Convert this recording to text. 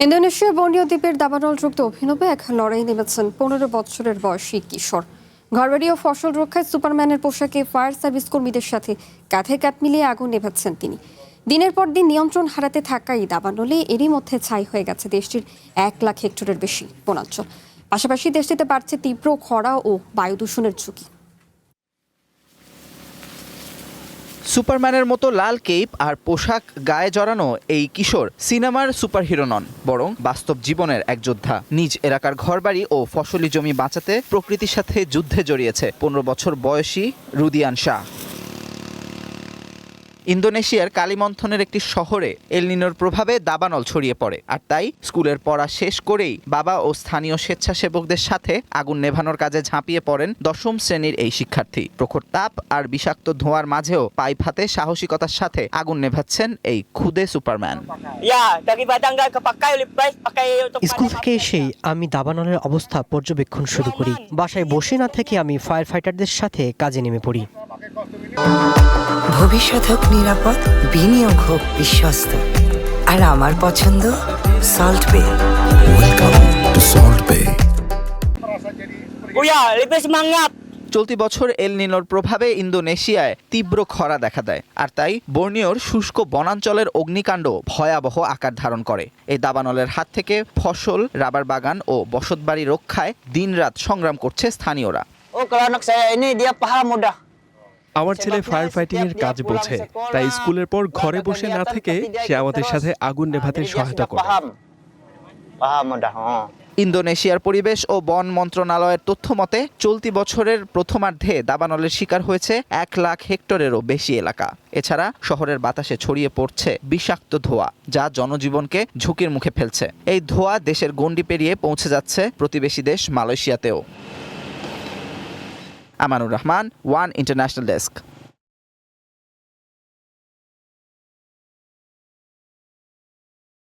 ইন্দোনেশিয়ার বর্নিও দ্বীপের দাবানল রুখতে অভিনবে এক লড়াই নেমেছেন 15 বছরের বয়সী কিশোর। ঘরবাড়ি ও ফসল রক্ষায় সুপারম্যানের পোশাকে ফায়ার সার্ভিস কর্মীদের সাথে কাঁধে কাঁধ মিলিয়ে আগুন নেভাচ্ছেন তিনি। দিনের পর দিন নিয়ন্ত্রণ হারাতে থাকা এই দাবানলে এরই মধ্যে ছাই হয়ে গেছে দেশটির 1 লাখ হেক্টরের বেশি বনাঞ্চল। পাশাপাশি দেশটিতে বাড়ছে তীব্র খরা ও বায়ু দূষণের ঝুঁকি। সুপারম্যানের মতো লাল কেপ আর পোশাক গায়ে জড়ানো এই কিশোর সিনেমার সুপারহিরো নন, বরং বাস্তব জীবনের এক যোদ্ধা। নিজ এলাকার ঘরবাড়ি ও ফসলি জমি বাঁচাতে প্রকৃতির সাথে যুদ্ধে জড়িয়েছে 15 বছর বয়সী রুদিয়ান শাহ। ইন্দোনেশিয়ার কালিমন্থনের একটি শহরে এল নিনোর প্রভাবে দাবানল ছড়িয়ে পড়ে, আর তাই স্কুলের পড়া শেষ করেই বাবা ও স্থানীয় স্বেচ্ছাসেবকদের সাথে আগুন নেভানোর কাজে ঝাঁপিয়ে পড়েন 10ম শ্রেণীর এই শিক্ষার্থী। প্রখর তাপ আর বিষাক্ত ধোঁয়ার মাঝেও পাইপ হাতে সাহসিকতার সাথে আগুন নেভাচ্ছেন এই খুদে সুপারম্যান। স্কুল থেকে এসেই আমি দাবানলের অবস্থা পর্যবেক্ষণ শুরু করি। বাসায় বসে না থেকে আমি ফায়ার ফাইটারদের সাথে কাজে নেমে পড়ি। ভবিষ্যৎ হোক নিরাপদ, বিনিয়োগ হোক বিশ্বস্ত, আর আমার পছন্দ সল্ট বে। ওয়েলকাম টু সল্ট বে। চলতি বছর এল নিনোর প্রভাবে ইন্দোনেশিয়ায় তীব্র খরা দেখা দেয়, আর তাই বর্নিওর শুষ্ক বনাঞ্চলের অগ্নিকাণ্ড ভয়াবহ আকার ধারণ করে। এই দাবানলের হাত থেকে ফসল, রাবার বাগান ও বসতবাড়ি রক্ষায় দিনরাত সংগ্রাম করছে স্থানীয়রা। আমার ছেলে ফায়ার ফাইটিং এর কাজ বোঝে, তাই স্কুলের পর ঘরে বসে না থেকে সে আমাদের সাথে আগুন নেভাতে সহায়তা করে। ইন্দোনেশিয়ার পরিবেশ ও বন মন্ত্রণালয়ের তথ্য মতে চলতি বছরের প্রথমার্ধে দাবানলের শিকার হয়েছে 1 লাখ হেক্টরেরও বেশি এলাকা। এছাড়া শহরের বাতাসে ছড়িয়ে পড়ছে বিষাক্ত ধোঁয়া, যা জনজীবনকে ঝুঁকির মুখে ফেলছে। এই ধোঁয়া দেশের গণ্ডি পেরিয়ে পৌঁছে যাচ্ছে প্রতিবেশী দেশ মালয়েশিয়াতেও। Amanur Rahman, one international desk.